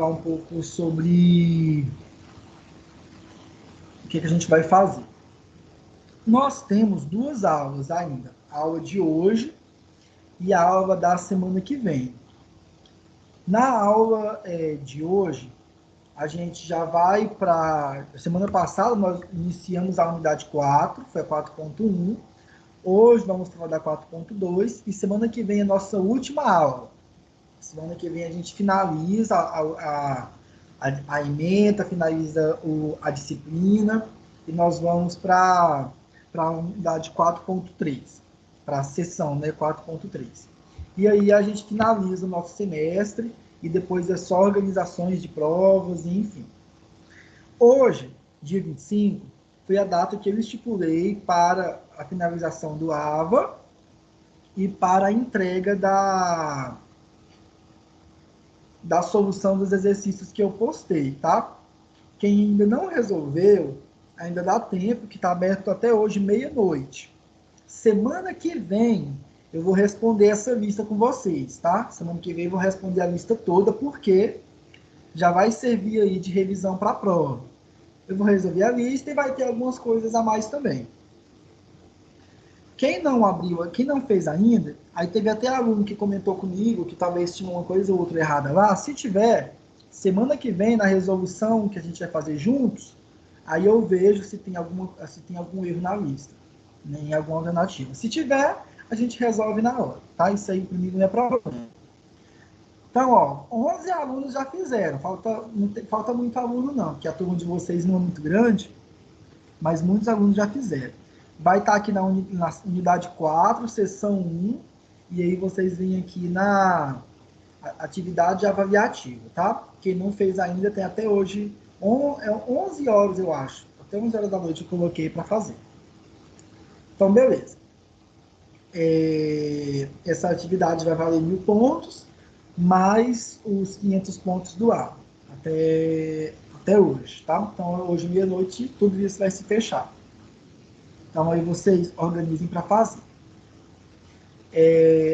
falar um pouco sobre o que a gente vai fazer. Nós temos duas aulas ainda, a aula de hoje e a aula da semana que vem. Na aula de hoje, a gente já vai para... Semana passada nós iniciamos a unidade 4, foi a 4.1. Hoje vamos trabalhar 4.2 e semana que vem é a nossa última aula. Semana que vem a gente finaliza a ementa, finaliza a disciplina e nós vamos para a unidade 4.3, para a sessão, né, 4.3. E aí a gente finaliza o nosso semestre e depois é só organizações de provas, enfim. Hoje, dia 25, foi a data que eu estipulei para a finalização do AVA e para a entrega da solução dos exercícios que eu postei, tá? Quem ainda não resolveu, ainda dá tempo, que está aberto até hoje, meia-noite. Semana que vem, eu vou responder essa lista com vocês, tá? Semana que vem eu vou responder a lista toda, porque já vai servir aí de revisão para a prova. Eu vou resolver a lista e vai ter algumas coisas a mais também. Quem não abriu, quem não fez ainda, aí teve até aluno que comentou comigo que talvez tinha uma coisa ou outra errada lá. Se tiver, semana que vem, na resolução que a gente vai fazer juntos, aí eu vejo se tem algum erro na lista, né, em alguma alternativa. Se tiver, a gente resolve na hora, tá? Isso aí comigo não é problema. Então, ó, 11 alunos já fizeram. Falta muito aluno não, porque a turma de vocês não é muito grande, mas muitos alunos já fizeram. Vai estar aqui na unidade 4, sessão 1, e aí vocês vêm aqui na atividade avaliativa, tá? Quem não fez ainda tem até hoje, 11 horas, eu acho. Até 11 horas da noite eu coloquei para fazer. Então, beleza. Essa atividade vai valer 1.000 pontos, mais os 500 pontos do A, até hoje, tá? Então, hoje, meia-noite, tudo isso vai se fechar. Então, aí vocês organizem para fazer.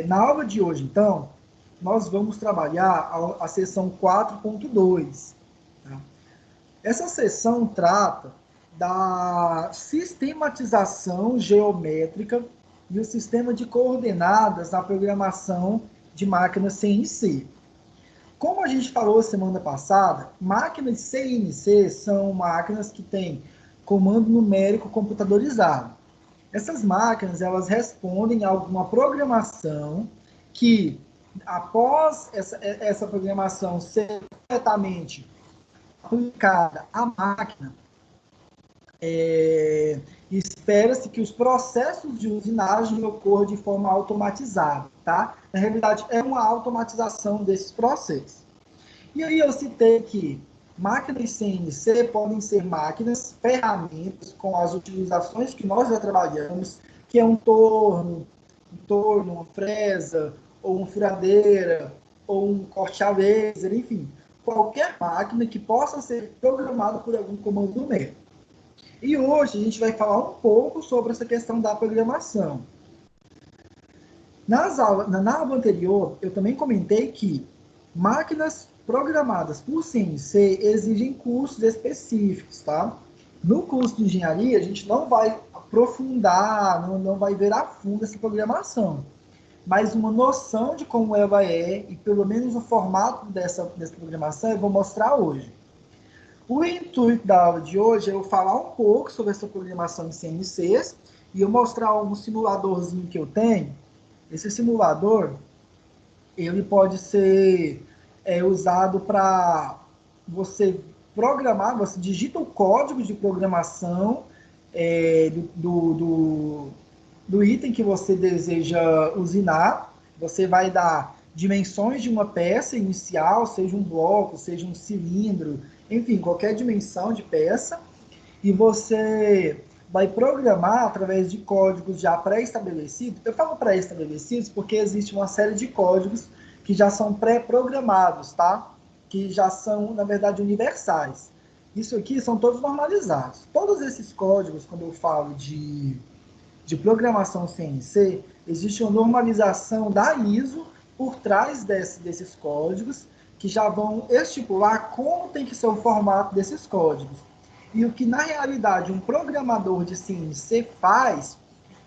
Na aula de hoje, então, nós vamos trabalhar a seção 4.2. Tá? Essa seção trata da sistematização geométrica e o sistema de coordenadas na programação de máquinas CNC. Como a gente falou semana passada, máquinas CNC são máquinas que têm comando numérico computadorizado. Essas máquinas, elas respondem a alguma programação que, após essa programação ser corretamente aplicada à máquina, espera-se que os processos de usinagem ocorram de forma automatizada, tá? Na realidade, é uma automatização desses processos. E aí eu citei que máquinas CNC podem ser máquinas, ferramentas com as utilizações que nós já trabalhamos, que é um torno, uma fresa, ou uma furadeira, ou um corte a laser, enfim, qualquer máquina que possa ser programada por algum comando numérico. E hoje a gente vai falar um pouco sobre essa questão da programação. Na aula anterior, eu também comentei que máquinas programadas por CNC exigem cursos específicos, tá? No curso de engenharia, a gente não vai aprofundar, não vai ver a fundo essa programação, mas uma noção de como ela é e pelo menos o formato dessa programação eu vou mostrar hoje. O intuito da aula de hoje é eu falar um pouco sobre essa programação em CNCs e eu mostrar um simuladorzinho que eu tenho. Esse simulador, ele pode ser usado para você programar, você digita o código de programação do item que você deseja usinar, você vai dar dimensões de uma peça inicial, seja um bloco, seja um cilindro, enfim, qualquer dimensão de peça, e você vai programar através de códigos já pré-estabelecidos. Eu falo pré-estabelecidos porque existe uma série de códigos que já são pré-programados, tá? Que já são, na verdade, universais. Isso aqui são todos normalizados. Todos esses códigos, quando eu falo de programação CNC, existe uma normalização da ISO por trás desses códigos, que já vão estipular como tem que ser o formato desses códigos. E o que, na realidade, um programador de CNC faz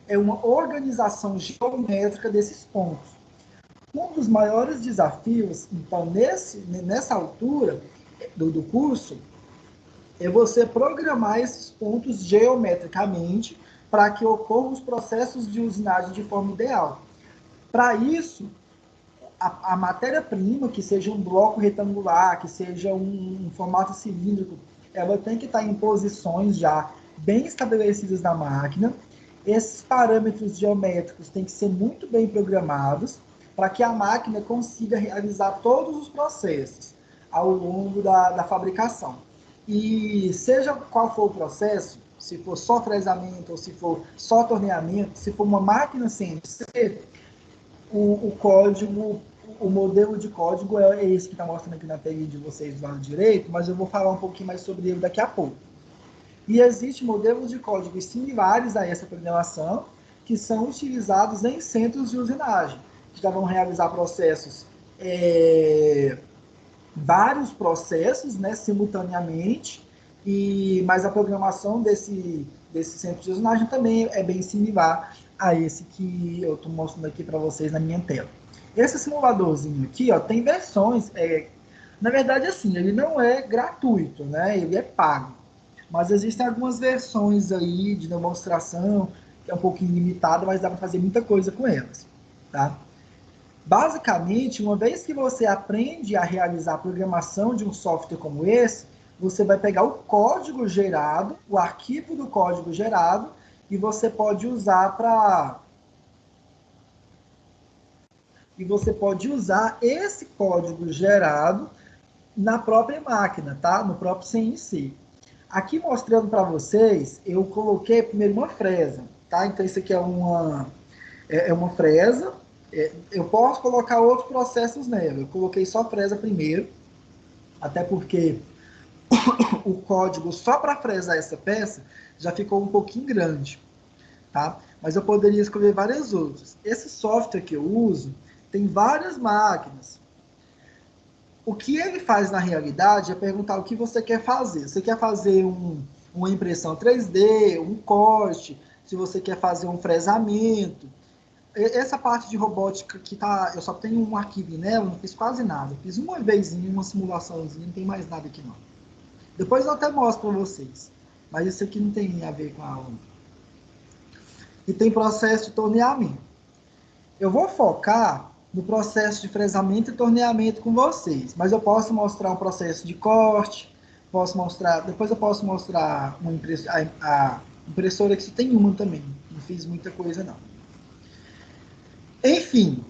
é uma organização geométrica desses pontos. Um dos maiores desafios, então, nessa altura do curso, é você programar esses pontos geometricamente para que ocorram os processos de usinagem de forma ideal. Para isso, a matéria-prima, que seja um bloco retangular, que seja um formato cilíndrico, ela tem que estar em posições já bem estabelecidas na máquina. Esses parâmetros geométricos têm que ser muito bem programados para que a máquina consiga realizar todos os processos ao longo da fabricação. E seja qual for o processo, se for só fresamento ou se for só torneamento, se for uma máquina CNC, o código, o modelo de código é esse que está mostrando aqui na tela de vocês do lado direito, mas eu vou falar um pouquinho mais sobre ele daqui a pouco. E existem modelos de código similares a essa programação, que são utilizados em centros de usinagem, que já vão realizar processos, vários processos, né, simultaneamente, mas a programação desse centro de usinagem também é bem similar a esse que eu estou mostrando aqui para vocês na minha tela. Esse simuladorzinho aqui, ó, tem versões, na verdade, assim, ele não é gratuito, né, ele é pago, mas existem algumas versões aí de demonstração, que é um pouquinho limitada, mas dá para fazer muita coisa com elas, tá? Basicamente, uma vez que você aprende a realizar a programação de um software como esse, você vai pegar o código gerado, o arquivo do código gerado, e você pode usar esse código gerado na própria máquina, tá? No próprio CNC. Aqui mostrando para vocês, eu coloquei primeiro uma fresa, tá? Então isso aqui é uma fresa. Eu posso colocar outros processos nela. Eu coloquei só fresa primeiro, até porque o código só para fresar essa peça já ficou um pouquinho grande, tá? Mas eu poderia escolher várias outras. Esse software que eu uso tem várias máquinas. O que ele faz na realidade é perguntar o que você quer fazer. Você quer fazer uma impressão 3D, um corte, se você quer fazer um fresamento. Essa parte de robótica que tá, eu só tenho um arquivo nela, não fiz quase nada. Fiz uma vezinha, uma simulaçãozinha, não tem mais nada aqui não. Depois eu até mostro para vocês. Mas isso aqui não tem a ver com a aula. E tem processo de torneamento. Eu vou focar no processo de fresamento e torneamento com vocês, mas eu posso mostrar um processo de corte, depois eu posso mostrar a impressora que tem uma também, não fiz muita coisa não. Enfim,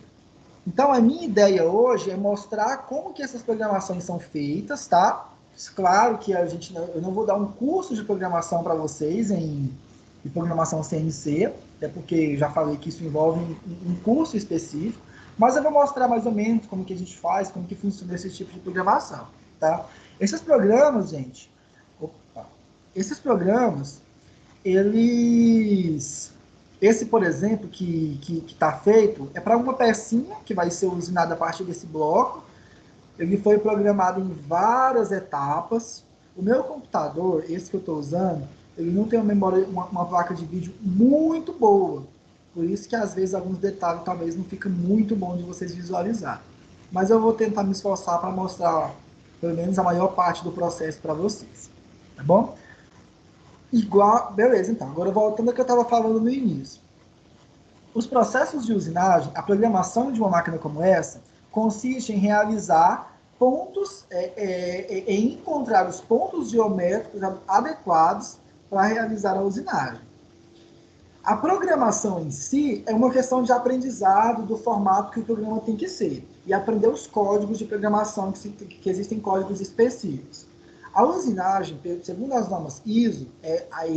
então a minha ideia hoje é mostrar como que essas programações são feitas, tá? Claro que eu não vou dar um curso de programação para vocês de programação CNC, até porque já falei que isso envolve um curso específico, mas eu vou mostrar mais ou menos como que a gente faz, como que funciona esse tipo de programação, tá? Esses programas, gente, esses programas, esse, por exemplo, que está feito, é para uma pecinha que vai ser usinada a partir desse bloco. Ele foi programado em várias etapas. O meu computador, esse que eu estou usando, ele não tem uma memória, uma placa de vídeo muito boa. Por isso que às vezes alguns detalhes talvez não fica muito bom de vocês visualizar. Mas eu vou tentar me esforçar para mostrar pelo menos a maior parte do processo para vocês. Tá bom? Beleza, então. Agora voltando ao que eu estava falando no início. Os processos de usinagem, a programação de uma máquina como essa, consiste em realizar pontos, em encontrar os pontos geométricos adequados para realizar a usinagem. A programação em si é uma questão de aprendizado do formato que o programa tem que ser e aprender os códigos de programação, que existem códigos específicos. A usinagem, segundo as normas ISO,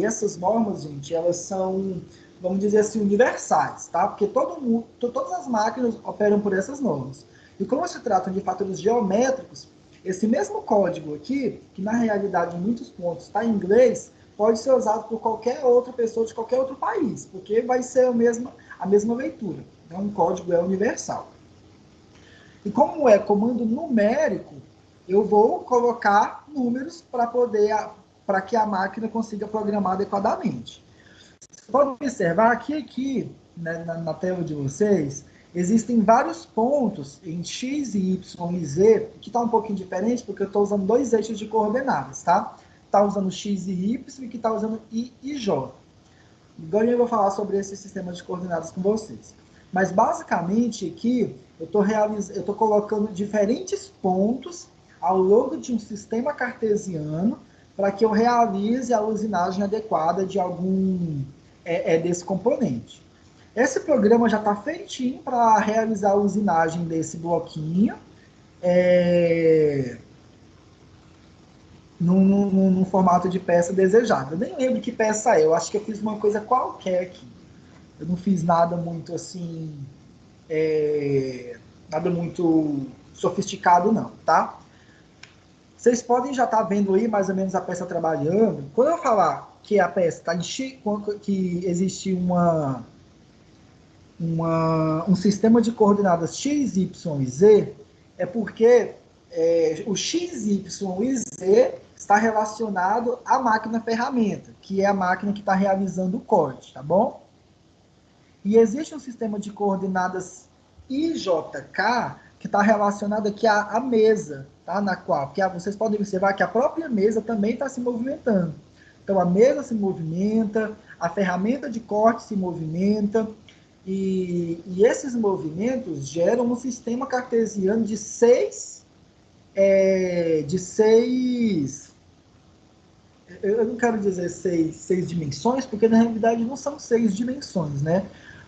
essas normas, gente, elas são, vamos dizer assim, universais, tá? Porque todas as máquinas operam por essas normas. E como se tratam de fatores geométricos, esse mesmo código aqui, que na realidade em muitos pontos está em inglês, pode ser usado por qualquer outra pessoa de qualquer outro país, porque vai ser a mesma leitura. Então, o código é universal. E como é comando numérico, eu vou colocar números para que a máquina consiga programar adequadamente. Você pode observar que aqui, né, na tela de vocês, existem vários pontos em X, Y e Z, que está um pouquinho diferente, porque eu estou usando dois eixos de coordenadas, tá? Está usando X e Y, e que está usando I e J. Agora eu vou falar sobre esse sistema de coordenadas com vocês. Mas basicamente aqui eu estou colocando diferentes pontos ao longo de um sistema cartesiano para que eu realize a usinagem adequada de algum desse componente. Esse programa já está feitinho para realizar a usinagem desse bloquinho num formato de peça desejada. Eu nem lembro que peça é, eu acho que eu fiz uma coisa qualquer aqui. Eu não fiz nada muito assim, nada muito sofisticado não, tá? Vocês podem já estar vendo aí mais ou menos a peça trabalhando. Quando eu falar que a peça está que existe um sistema de coordenadas x, y e z, é porque o x, y e z está relacionado à máquina ferramenta, que é a máquina que está realizando o corte, tá bom? E existe um sistema de coordenadas IJK que está relacionado aqui à mesa, tá? Na qual vocês podem observar que a própria mesa também está se movimentando. Então a mesa se movimenta, a ferramenta de corte se movimenta, e esses movimentos geram um sistema cartesiano de seis, eu não quero dizer seis dimensões, porque na realidade não são seis dimensões, né?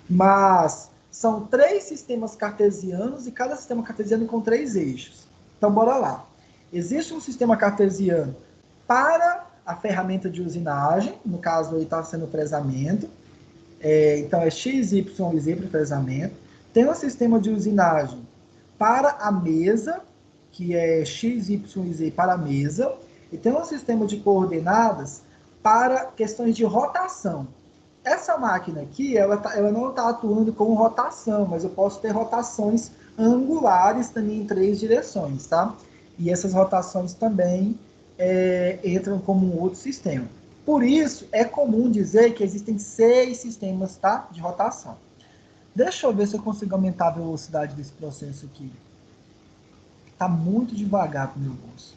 Mas são três sistemas cartesianos e cada sistema cartesiano com três eixos. Então, bora lá. Existe um sistema cartesiano para a ferramenta de usinagem, no caso aí está sendo o fresamento, então é x, y e z para o fresamento. Tem um sistema de usinagem para a mesa, que é x, y e z para a mesa, e tem um sistema de coordenadas para questões de rotação. Essa máquina aqui, ela não está atuando com rotação, mas eu posso ter rotações angulares também em três direções, tá? E essas rotações também entram como um outro sistema. Por isso, é comum dizer que existem 6 sistemas, tá, de rotação. Deixa eu ver se eu consigo aumentar a velocidade desse processo aqui. Está muito devagar para o meu gosto.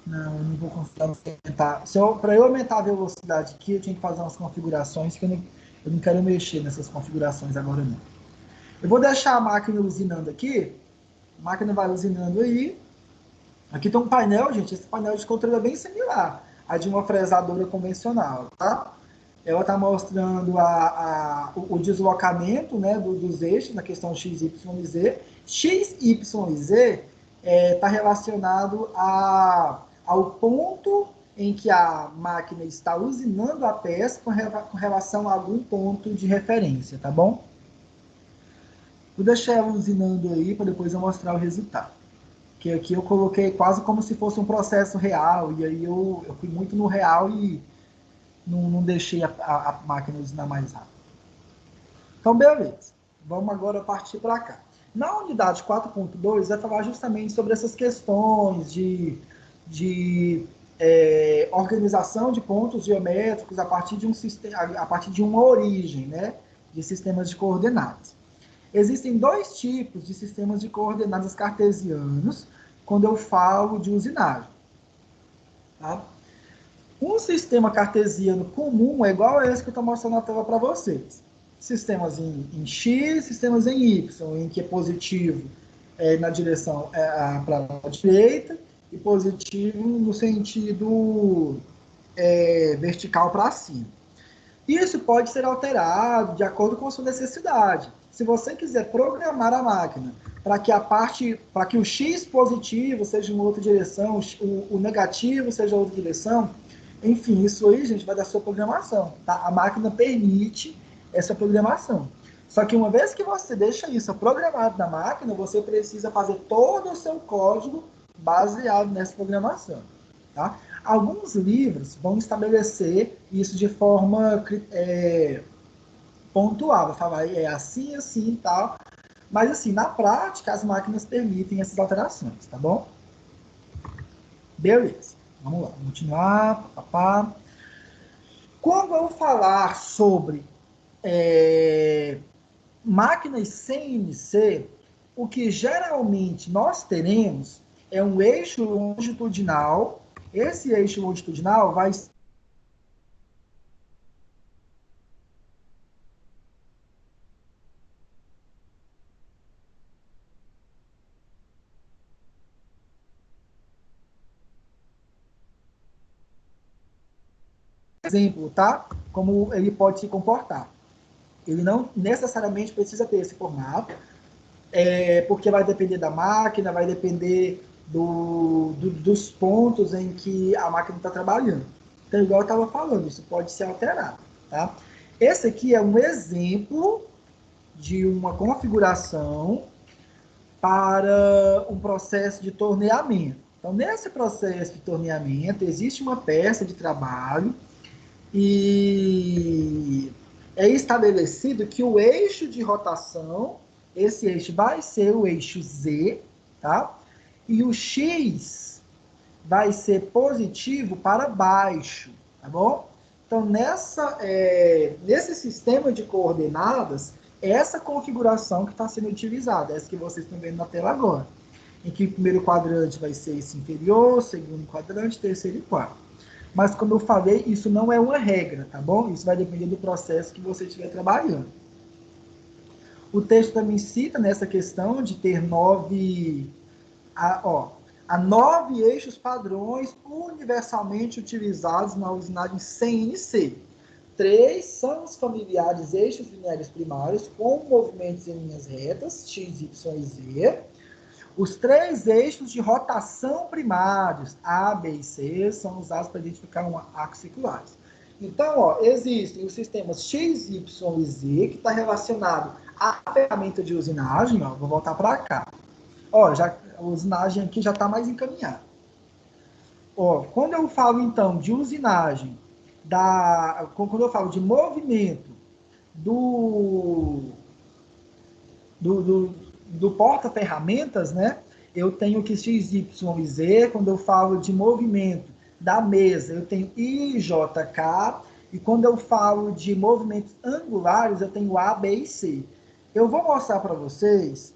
Não, eu não vou conseguir aumentar. Para eu aumentar a velocidade aqui, eu tinha que fazer umas configurações que eu não quero mexer nessas configurações agora não. Eu vou deixar a máquina usinando aqui. A máquina vai usinando aí. Aqui tem um painel, gente. Esse painel de controle é bem similar a de uma fresadora convencional, tá? Ela está mostrando o deslocamento, né, dos eixos na questão x, y e z. X, y e z está relacionado ao ponto em que a máquina está usinando a peça com relação a algum ponto de referência, tá bom? Vou deixar ela usinando aí para depois eu mostrar o resultado. Que aqui eu coloquei quase como se fosse um processo real, e aí eu fui muito no real e não deixei a máquina usinar mais rápido. Então, beleza. Vamos agora partir para cá. Na unidade 4.2, vai falar justamente sobre essas questões de organização de pontos geométricos a partir de a partir de uma origem, né, de sistemas de coordenadas. Existem dois tipos de sistemas de coordenadas cartesianos quando eu falo de usinagem. Tá? Um sistema cartesiano comum é igual a esse que eu estou mostrando na tela para vocês. Sistemas em X, sistemas em Y, em que é positivo na direção para a direita e positivo no sentido vertical para cima. Isso pode ser alterado de acordo com a sua necessidade. Se você quiser programar a máquina para que o X positivo seja em outra direção, o negativo seja outra direção, enfim, isso aí, gente, vai da sua programação, tá? A máquina permite essa programação. Só que uma vez que você deixa isso programado na máquina, você precisa fazer todo o seu código baseado nessa programação, tá? Alguns livros vão estabelecer isso de forma pontuar, vai falar, é assim, assim e tal. Mas, assim, na prática, as máquinas permitem essas alterações, tá bom? Beleza. Vamos lá, vamos continuar. Papá. Quando eu falar sobre máquinas CNC, o que geralmente nós teremos é um eixo longitudinal. Esse eixo longitudinal vai ser exemplo, tá? Como ele pode se comportar. Ele não necessariamente precisa ter esse formato, porque vai depender da máquina, vai depender dos pontos em que a máquina está trabalhando. Então, igual eu estava falando, isso pode ser alterado, tá? Esse aqui é um exemplo de uma configuração para um processo de torneamento. Então, nesse processo de torneamento, existe uma peça de trabalho e é estabelecido que o eixo de rotação, esse eixo vai ser o eixo Z, tá? E o X vai ser positivo para baixo, tá bom? Então, nesse sistema de coordenadas, essa configuração que está sendo utilizada, essa que vocês estão vendo na tela agora, em que o primeiro quadrante vai ser esse inferior, segundo quadrante, terceiro e quarto. Mas, como eu falei, isso não é uma regra, tá bom? Isso vai depender do processo que você estiver trabalhando. O texto também cita nessa questão de ter há 9 eixos padrões universalmente utilizados na usinagem CNC. 3 são os familiares eixos lineares primários com movimentos em linhas retas, x, y e z. Os 3 eixos de rotação primários, A, B e C, são usados para identificar arcos circulares. Então, existem os sistemas X, Y e Z, que está relacionado à ferramenta de usinagem. Vou voltar para cá. A usinagem aqui já está mais encaminhada. Quando eu falo, então, de usinagem, quando eu falo de movimento do porta-ferramentas, né? Eu tenho que X, Y e Z. Quando eu falo de movimento da mesa, eu tenho I, J, K. E quando eu falo de movimentos angulares, eu tenho A, B e C. Eu vou mostrar para vocês,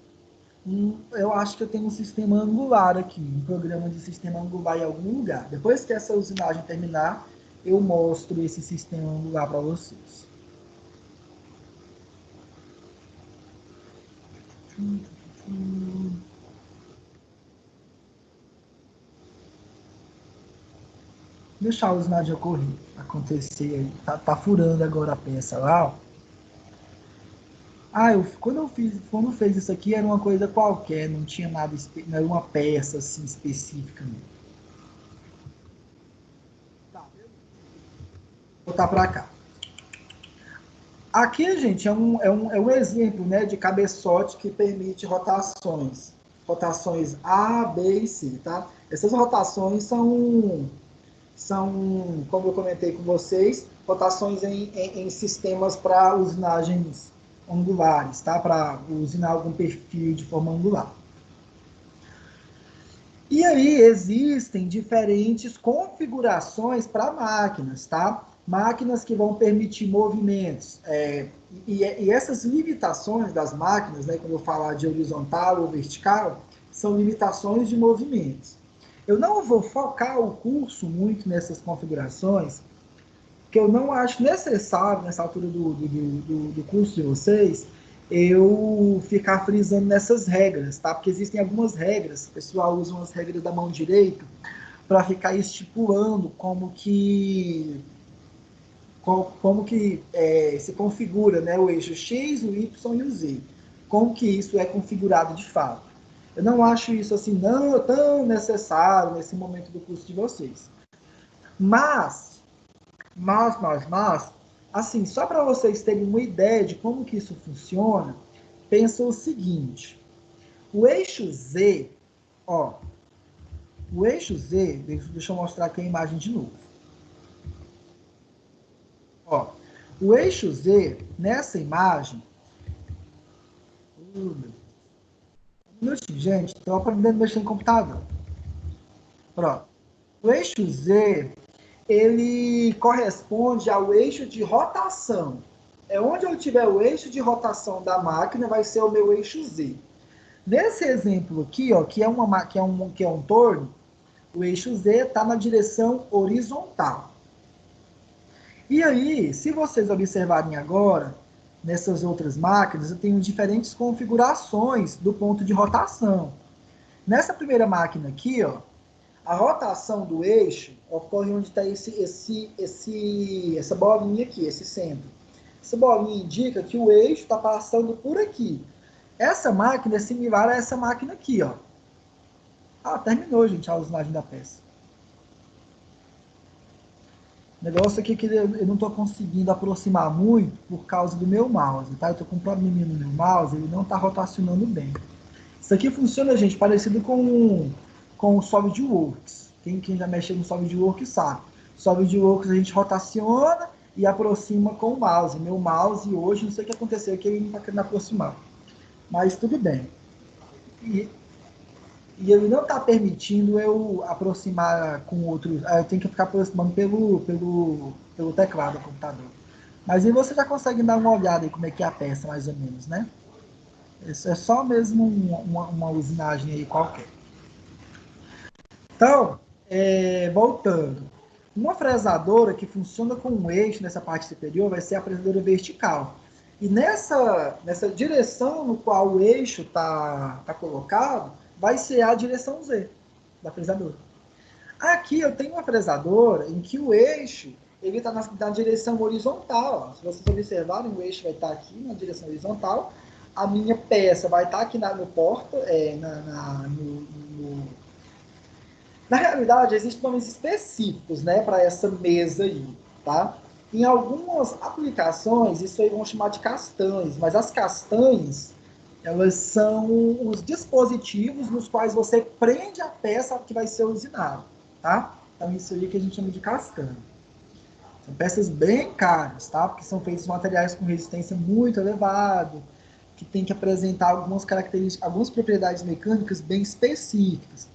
eu acho que eu tenho um sistema angular aqui, um programa de sistema angular em algum lugar. Depois que essa usinagem terminar, eu mostro esse sistema angular para vocês. Deixar a usinagem acontecer aí. Tá furando agora a peça lá. Quando fez isso aqui era uma coisa qualquer, não tinha nada, não era uma peça assim específica. Tá, vou botar para cá. Aqui, gente, é um exemplo, né, de cabeçote que permite rotações. Rotações A, B e C, tá? Essas rotações são, como eu comentei com vocês, rotações em sistemas para usinagens angulares, tá? Para usinar algum perfil de forma angular. E aí existem diferentes configurações para máquinas, tá? Máquinas que vão permitir movimentos. E essas limitações das máquinas, né, quando eu falar de horizontal ou vertical, são limitações de movimentos. Eu não vou focar o curso muito nessas configurações, porque eu não acho necessário, nessa altura do curso de vocês, eu ficar frisando nessas regras, tá? Porque existem algumas regras, o pessoal usa as regras da mão direita para ficar estipulando como que se configura, né, o eixo X, o Y e o Z. Como que isso é configurado de fato. Eu não acho isso assim não tão necessário nesse momento do curso de vocês. Mas, assim, só para vocês terem uma ideia de como que isso funciona, pensa o seguinte, o eixo Z, o eixo Z, deixa eu mostrar aqui a imagem de novo. O eixo Z, nessa imagem... Um minutinho, gente. Estou aprendendo a mexer em computador. Pronto. O eixo Z, ele corresponde ao eixo de rotação. É onde eu tiver o eixo de rotação da máquina, vai ser o meu eixo Z. Nesse exemplo aqui, ó, que é um torno, o eixo Z está na direção horizontal. E aí, se vocês observarem agora, nessas outras máquinas, eu tenho diferentes configurações do ponto de rotação. Nessa primeira máquina aqui, ó, a rotação do eixo ocorre onde está essa bolinha aqui, esse centro. Essa bolinha indica que o eixo está passando por aqui. Essa máquina é similar a essa máquina aqui, ó. Ah, terminou, gente, a usinagem da peça. O negócio aqui é que eu não estou conseguindo aproximar muito por causa do meu mouse, tá? Eu estou com um probleminha no meu mouse, ele não está rotacionando bem. Isso aqui funciona, gente, parecido com o SolidWorks. Quem já mexeu no SolidWorks sabe. SolidWorks a gente rotaciona e aproxima com o mouse. Meu mouse hoje, não sei o que aconteceu, que ele não está querendo aproximar. Mas tudo bem. E ele não está permitindo eu aproximar com outros. Eu tenho que ficar aproximando pelo teclado do computador. Mas aí você já consegue dar uma olhada aí como é que é a peça, mais ou menos, né? Isso é só mesmo uma usinagem aí qualquer. Então, voltando. Uma fresadora que funciona com um eixo nessa parte superior vai ser a fresadora vertical. E nessa direção no qual o eixo está colocado, vai ser a direção Z da fresadora. Aqui eu tenho uma fresadora em que o eixo ele está na direção horizontal. Ó. Se vocês observarem, o eixo vai estar aqui na direção horizontal. A minha peça vai estar aqui no porta, na realidade, existem nomes específicos, né, para essa mesa aí, tá? Em algumas aplicações, isso aí vão chamar de castanhas, mas as castanhas, elas são os dispositivos nos quais você prende a peça que vai ser usinada, tá? Então, isso aí que a gente chama de castanha. São peças bem caras, tá? Porque são feitos materiais com resistência muito elevada, que tem que apresentar algumas características, algumas propriedades mecânicas bem específicas.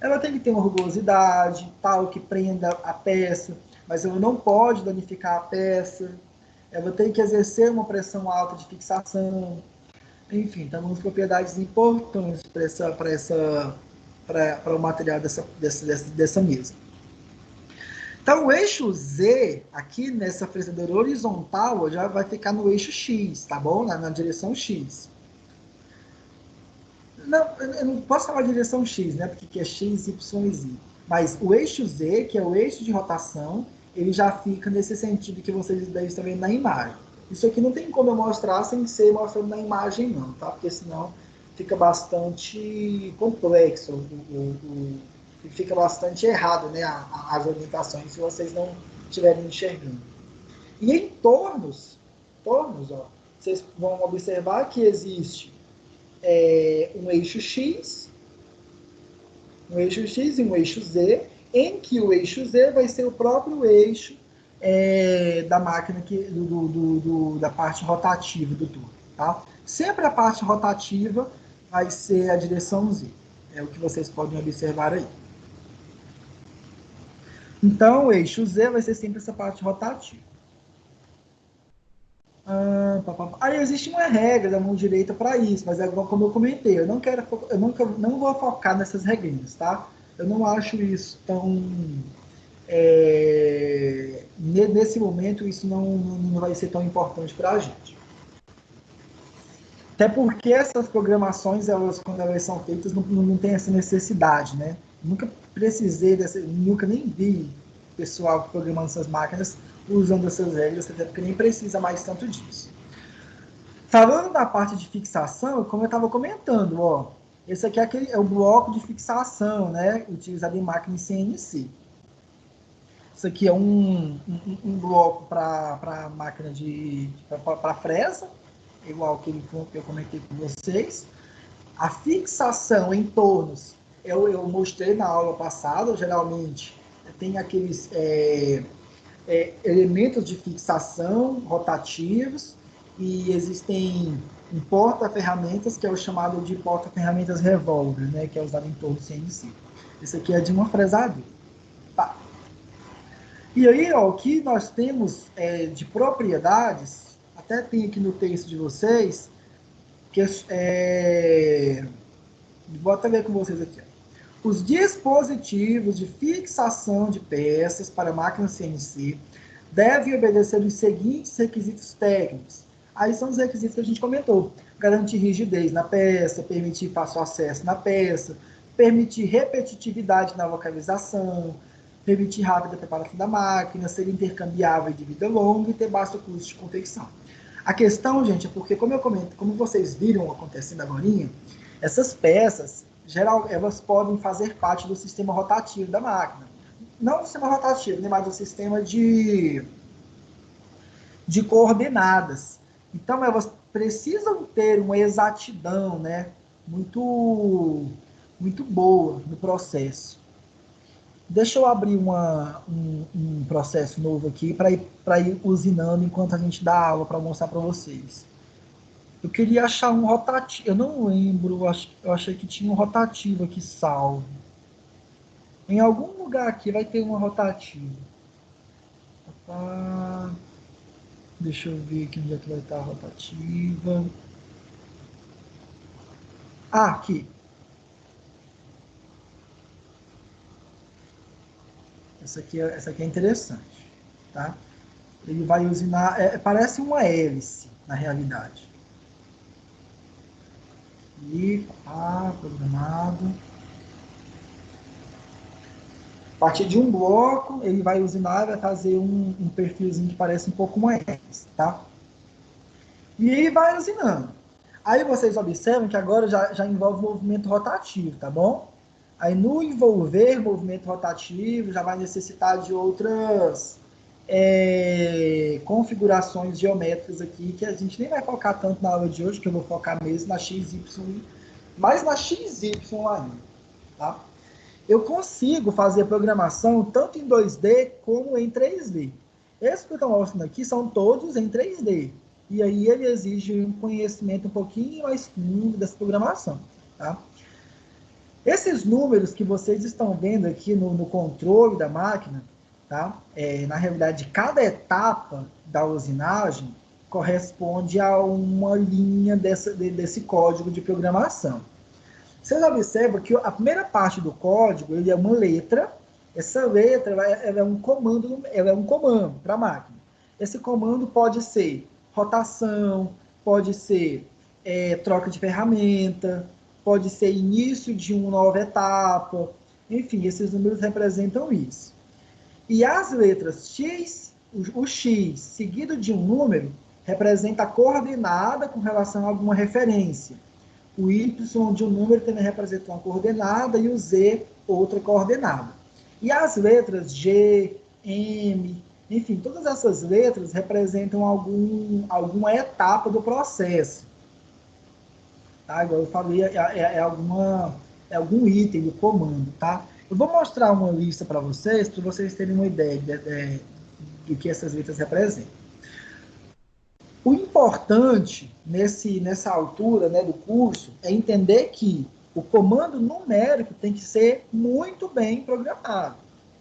Ela tem que ter uma rugosidade, tal, que prenda a peça, mas ela não pode danificar a peça. Ela tem que exercer uma pressão alta de fixação. Enfim, tem algumas propriedades importantes para o material dessa mesa. Então, o eixo Z, aqui nessa fresadora horizontal, já vai ficar no eixo X, tá bom? Na direção X. Não, eu não posso falar direção X, né? Porque é X, Y e Z. Mas o eixo Z, que é o eixo de rotação, ele já fica nesse sentido que vocês devem estar vendo na imagem. Isso aqui não tem como eu mostrar sem ser mostrando na imagem, não, tá? Porque senão fica bastante complexo, fica bastante errado, né? As orientações, se vocês não estiverem enxergando. E em tornos, ó, vocês vão observar que existe um eixo X e um eixo Z, em que o eixo Z vai ser o próprio eixo da máquina, da parte rotativa do turno. Tá? Sempre a parte rotativa vai ser a direção Z. É o que vocês podem observar aí. Então, o eixo Z vai ser sempre essa parte rotativa. Aí existe uma regra da mão direita para isso, mas é como eu comentei, eu não vou focar nessas regrinhas, tá? Eu não acho isso tão... nesse momento, isso não vai ser tão importante para a gente. Até porque essas programações, quando elas são feitas, não tem essa necessidade, né? Nunca precisei nunca nem vi pessoal programando essas máquinas usando essas regras, até porque nem precisa mais tanto disso. Falando da parte de fixação, como eu estava comentando, ó, esse aqui é o bloco de fixação, né, utilizado em máquina CNC. Isso aqui é um bloco para máquina para fresa, igual que eu comentei com vocês. A fixação em tornos, eu mostrei na aula passada, geralmente tem elementos de fixação rotativos, e existem um porta-ferramentas, que é o chamado de porta-ferramentas revólver, né, que é usado em todo o CNC. Esse aqui é de uma fresadeira. Tá. E aí, ó, o que nós temos de propriedades, até tem aqui no texto de vocês, que vou até ver com vocês aqui. Os dispositivos de fixação de peças para máquina CNC devem obedecer os seguintes requisitos técnicos. Aí são os requisitos que a gente comentou. Garantir rigidez na peça, permitir fácil acesso na peça, permitir repetitividade na localização, permitir rápida preparação da máquina, ser intercambiável de vida longa e ter baixo custo de confecção. A questão, gente, é porque, como eu comento, como vocês viram acontecendo agora, essas peças, geral, elas podem fazer parte do sistema rotativo da máquina. Não do sistema rotativo, nem mais do sistema de coordenadas. Então, elas precisam ter uma exatidão, né, muito boa no processo. Deixa eu abrir um processo novo aqui para ir usinando enquanto a gente dá aula, para mostrar para vocês. Eu queria achar um rotativo, eu não lembro, eu achei que tinha um rotativo aqui salvo. Em algum lugar aqui vai ter uma rotativa. Deixa eu ver aqui onde é que vai estar a rotativa. Aqui. Essa aqui é interessante, tá? Ele vai usinar, parece uma hélice, na realidade. E, programado. A partir de um bloco, ele vai usinar e vai fazer um perfilzinho que parece um pouco uma hélice, tá? E ele vai usinando. Aí vocês observam que agora já envolve movimento rotativo, tá bom? Aí no envolver movimento rotativo, já vai necessitar de outras configurações geométricas aqui, que a gente nem vai focar tanto na aula de hoje, que eu vou focar mesmo na XY, mais na XY ainda, tá? Eu consigo fazer programação tanto em 2D como em 3D. Esses que eu estou mostrando aqui são todos em 3D. E aí ele exige um conhecimento um pouquinho mais fundo dessa programação, tá? Esses números que vocês estão vendo aqui no controle da máquina, tá? Na realidade, cada etapa da usinagem corresponde a uma linha desse código de programação. Vocês observam que a primeira parte do código ele é uma letra. Essa letra ela é um comando para a máquina. Esse comando pode ser rotação, pode ser troca de ferramenta, pode ser início de uma nova etapa. Enfim, esses números representam isso. E as letras X, o X seguido de um número, representa a coordenada com relação a alguma referência. O Y de um número também representa uma coordenada e o Z outra coordenada. E as letras G, M, enfim, todas essas letras representam alguma etapa do processo. Tá? Igual eu falei, algum item do comando. Tá? Eu vou mostrar uma lista para vocês terem uma ideia do que essas letras representam. O importante nessa altura, né, do curso é entender que o comando numérico tem que ser muito bem programado.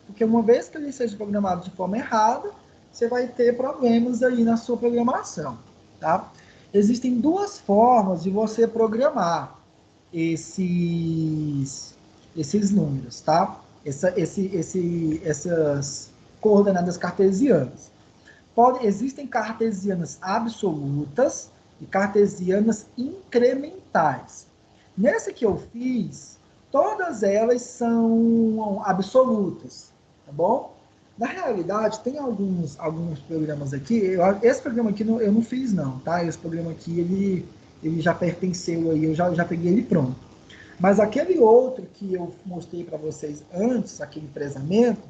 Porque uma vez que ele seja programado de forma errada, você vai ter problemas aí na sua programação. Tá? Existem duas formas de você programar esses números, tá? Essas coordenadas cartesianas. Existem cartesianas absolutas e cartesianas incrementais. Nessa que eu fiz, todas elas são absolutas, tá bom? Na realidade, tem alguns programas aqui, esse programa aqui eu não fiz não, tá? Esse programa aqui, ele já pertenceu aí, eu já peguei ele pronto. Mas aquele outro que eu mostrei para vocês antes, aquele prezamento,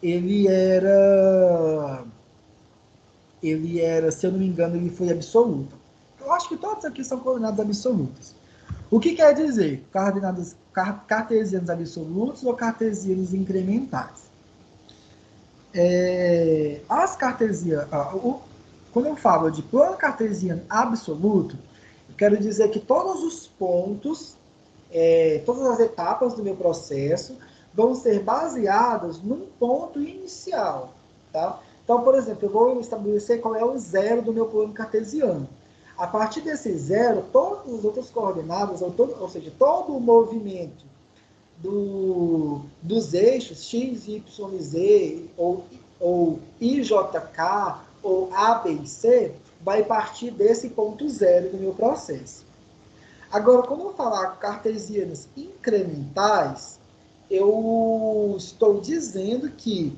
ele era, se eu não me engano, ele foi absoluto. Eu acho que todos aqui são coordenadas absolutas. O que quer dizer? Cartesianos absolutos ou cartesianos incrementais. as cartesianas, quando eu falo de plano cartesiano absoluto, eu quero dizer que todos os pontos, todas as etapas do meu processo vão ser baseadas num ponto inicial, tá? Então, por exemplo, eu vou estabelecer qual é o zero do meu plano cartesiano. A partir desse zero, todas as outras coordenadas, ou seja, todo o movimento dos eixos x, y, z, ou IJK, ou A, B e C, vai partir desse ponto zero do meu processo. Agora, quando eu falar cartesianas incrementais, eu estou dizendo que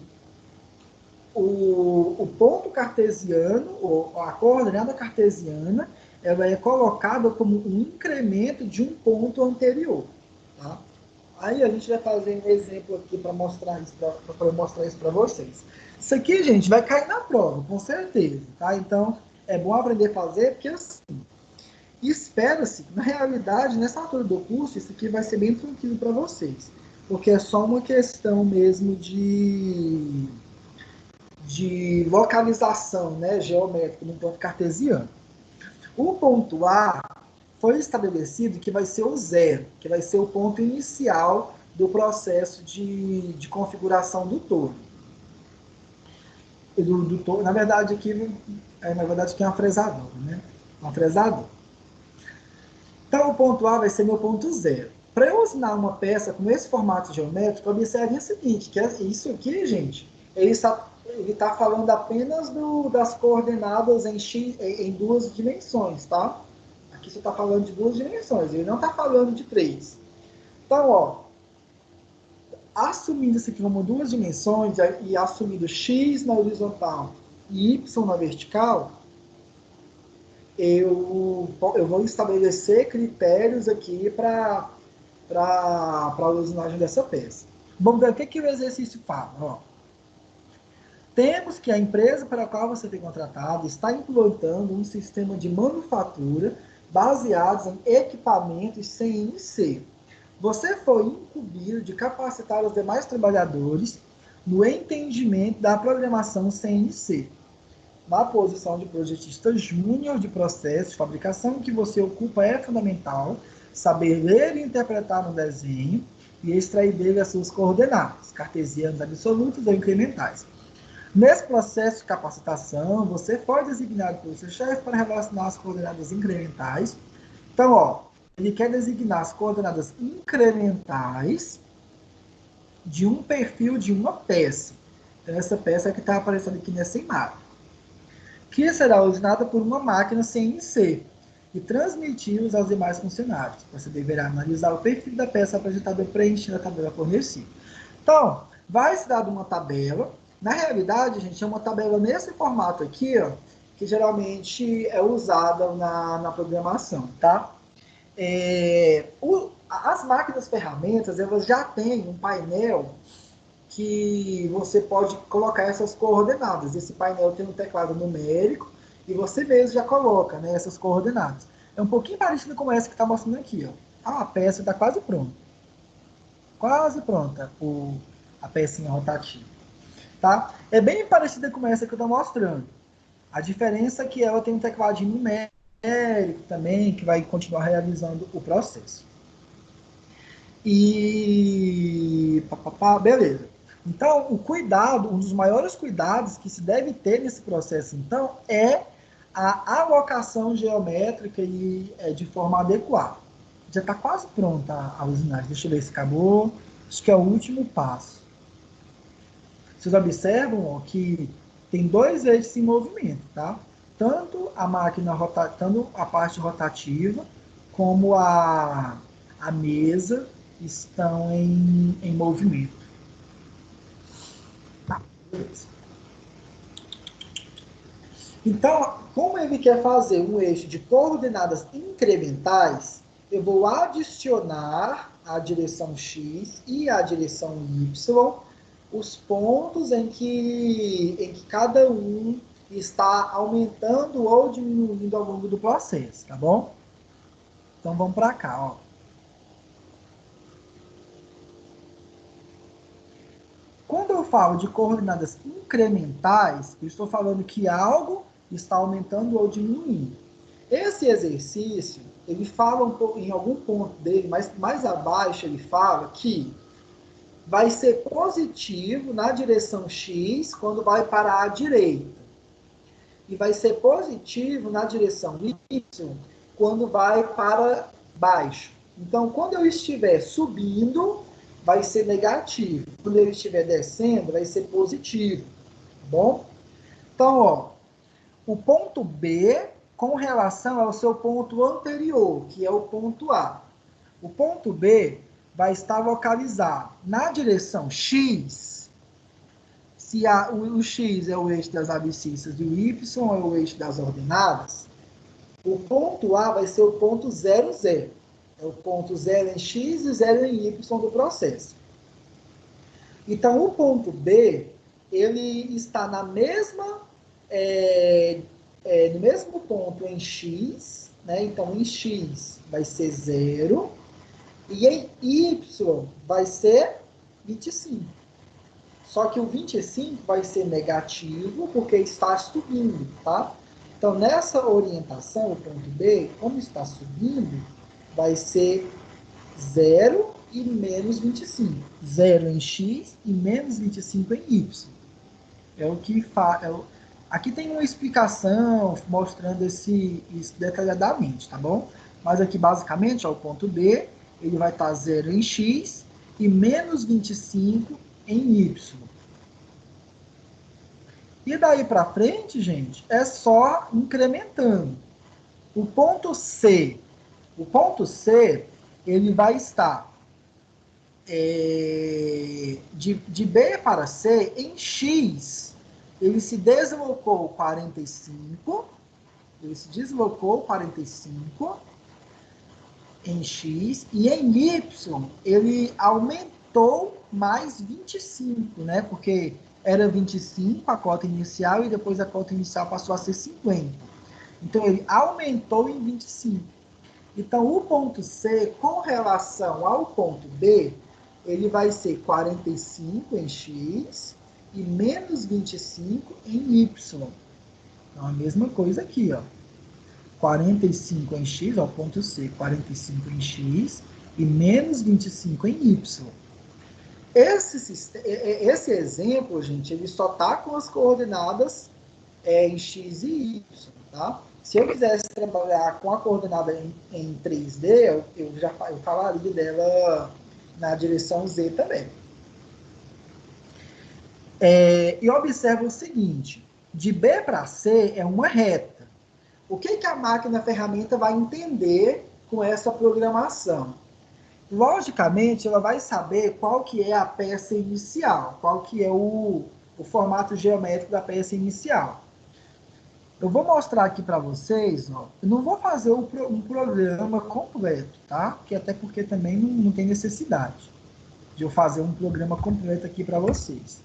o ponto cartesiano, ou a coordenada cartesiana, ela é colocada como um incremento de um ponto anterior. Tá? Aí a gente vai fazer um exemplo aqui para mostrar isso para vocês. Isso aqui, gente, vai cair na prova, com certeza. Tá? Então, é bom aprender a fazer, porque assim, espera-se, na realidade, nessa altura do curso, isso aqui vai ser bem tranquilo para vocês. Porque é só uma questão mesmo de localização, né, geométrica no ponto cartesiano. O ponto A foi estabelecido que vai ser o zero, que vai ser o ponto inicial do processo de configuração do torno. Na verdade, aqui é uma fresadora, né? Uma fresadora. Então, o ponto A vai ser meu ponto zero. Para eu assinar uma peça com esse formato geométrico, observe o seguinte, que isso aqui, gente, ele está falando apenas das coordenadas em duas dimensões, tá? Aqui você está falando de duas dimensões, ele não está falando de três. Então, ó, assumindo isso aqui como duas dimensões e assumindo x na horizontal e y na vertical, eu vou estabelecer critérios aqui para a usinagem dessa peça. Vamos ver o que o exercício fala. Ó. Temos que a empresa para a qual você tem contratado está implantando um sistema de manufatura baseado em equipamentos CNC. Você foi incumbido de capacitar os demais trabalhadores no entendimento da programação CNC. Na posição de projetista júnior de processo de fabricação que você ocupa é fundamental saber ler e interpretar no desenho e extrair dele as suas coordenadas, cartesianas absolutas ou incrementais. Nesse processo de capacitação, você foi designado pelo seu chefe para relacionar as coordenadas incrementais. Então, ó, ele quer designar as coordenadas incrementais de um perfil de uma peça. Então, essa peça é que está aparecendo aqui nessa imagem. Que será usinada por uma máquina CNC e transmiti-los aos demais funcionários. Você deverá analisar o perfil da peça apresentada preenchendo a tabela fornecida. Então, vai se dar uma tabela. Na realidade, gente, é uma tabela nesse formato aqui, ó, que geralmente é usada na programação, tá? As máquinas ferramentas, elas já têm um painel que você pode colocar essas coordenadas. Esse painel tem um teclado numérico e você mesmo já coloca, né, essas coordenadas. É um pouquinho parecido com essa que está mostrando aqui. Ó. A peça está quase pronta. Quase pronta a pecinha rotativa. Tá? É bem parecida com essa que eu estou mostrando. A diferença é que ela tem um tecladinho numérico também, que vai continuar realizando o processo. E beleza. Então, o cuidado, um dos maiores cuidados que se deve ter nesse processo, então, é a alocação geométrica e de forma adequada. Já está quase pronta a usinagem. Deixa eu ver se acabou. Acho que é o último passo. Vocês observam ó, que tem dois eixos em movimento, tá? Tanto a máquina tanto a parte rotativa como a mesa estão em movimento. Tá, beleza. Então, como ele quer fazer um eixo de coordenadas incrementais, eu vou adicionar a direção x e a direção y os pontos em que cada um está aumentando ou diminuindo ao longo do processo, tá bom? Então, vamos para cá, ó. Quando eu falo de coordenadas incrementais, eu estou falando que algo está aumentando ou diminuindo. Esse exercício, ele fala em algum ponto dele, mas mais abaixo ele fala que vai ser positivo na direção X quando vai para a direita. E vai ser positivo na direção Y quando vai para baixo. Então, quando eu estiver subindo, vai ser negativo. Quando eu estiver descendo, vai ser positivo. Tá bom? Então, ó, o ponto B com relação ao seu ponto anterior, que é o ponto A. O ponto B vai estar localizado na direção X, se o X é o eixo das abscissas e o Y é o eixo das ordenadas, o ponto A vai ser o ponto 0, 0. É o ponto 0 em X e 0 em Y do processo. Então, o ponto B, ele está na mesma, no mesmo ponto em X, né? Então, em X vai ser 0, e em Y vai ser 25. Só que o 25 vai ser negativo, porque está subindo, tá? Então, nessa orientação, o ponto B, como está subindo, vai ser 0 e menos 25. 0 em X e menos 25 em Y. É o que faz. Aqui tem uma explicação mostrando isso detalhadamente, tá bom? Mas aqui, basicamente, ó, o ponto B, ele vai estar 0 em X e menos 25 em Y. E daí para frente, gente, é só incrementando. O ponto C, ele vai estar de B para C em X. Ele se deslocou 45, em X, e em Y ele aumentou mais 25, né? Porque era 25 a cota inicial e depois a cota inicial passou a ser 50. Então ele aumentou em 25. Então o ponto C, com relação ao ponto B, ele vai ser 45 em X e menos 25 em Y. Então a mesma coisa aqui, ó. 45 em X, ó, ponto C, 45 em X e menos 25 em Y. Esse exemplo, gente, ele só está com as coordenadas em X e Y, tá? Se eu quisesse trabalhar com a coordenada em 3D, eu falaria dela na direção Z também. E observa o seguinte, de B para C é uma reta. O que a máquina ferramenta vai entender com essa programação? Logicamente, ela vai saber qual que é a peça inicial, qual que é o formato geométrico da peça inicial. Eu vou mostrar aqui para vocês, ó, eu não vou fazer um programa completo, tá? Até porque também não tem necessidade de eu fazer um programa completo aqui para vocês.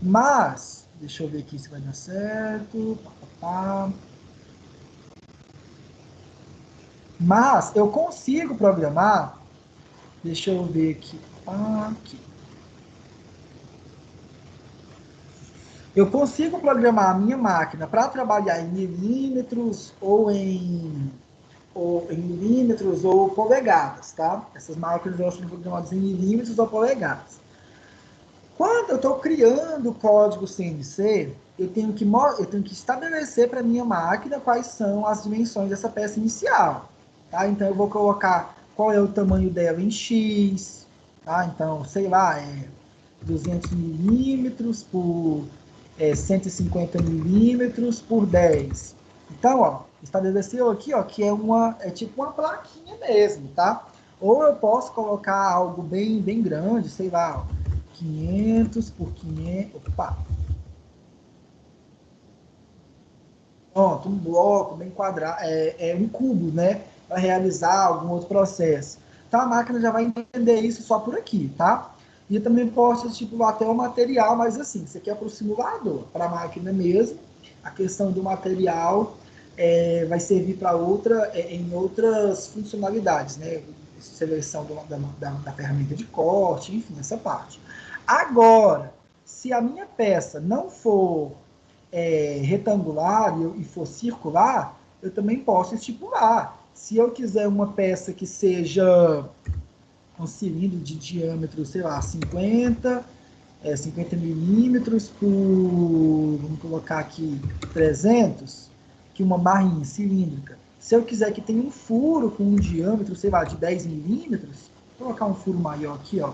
Mas, deixa eu ver aqui se vai dar certo. Mas eu consigo programar, deixa eu ver aqui. Eu consigo programar a minha máquina para trabalhar em milímetros ou em milímetros ou polegadas, tá? Essas máquinas elas são programadas em milímetros ou polegadas. Quando eu estou criando o código CNC, eu tenho que estabelecer para a minha máquina quais são as dimensões dessa peça inicial. Tá? Então, eu vou colocar qual é o tamanho dela em X. Tá? Então, sei lá, 200 milímetros por 150 milímetros por 10. Então, ó, estabeleceu aqui, ó, que é tipo uma plaquinha mesmo, tá? Ou eu posso colocar algo bem grande, sei lá, ó, 500 por 500, opa. Pronto, um bloco bem quadrado, um cubo, né? Para realizar algum outro processo. Então a máquina já vai entender isso só por aqui, tá? E eu também posso estipular até o material, mas assim, isso aqui é para o simulador, para a máquina mesmo. A questão do material vai servir para em outras funcionalidades, né? Seleção da ferramenta de corte, enfim, essa parte. Agora, Se a minha peça não for retangular e for circular, eu também posso estipular. Se eu quiser uma peça que seja um cilindro de diâmetro, sei lá, 50 milímetros por, vamos colocar aqui, 300, que uma barrinha cilíndrica. Se eu quiser que tenha um furo com um diâmetro, sei lá, de 10 milímetros, vou colocar um furo maior aqui, ó,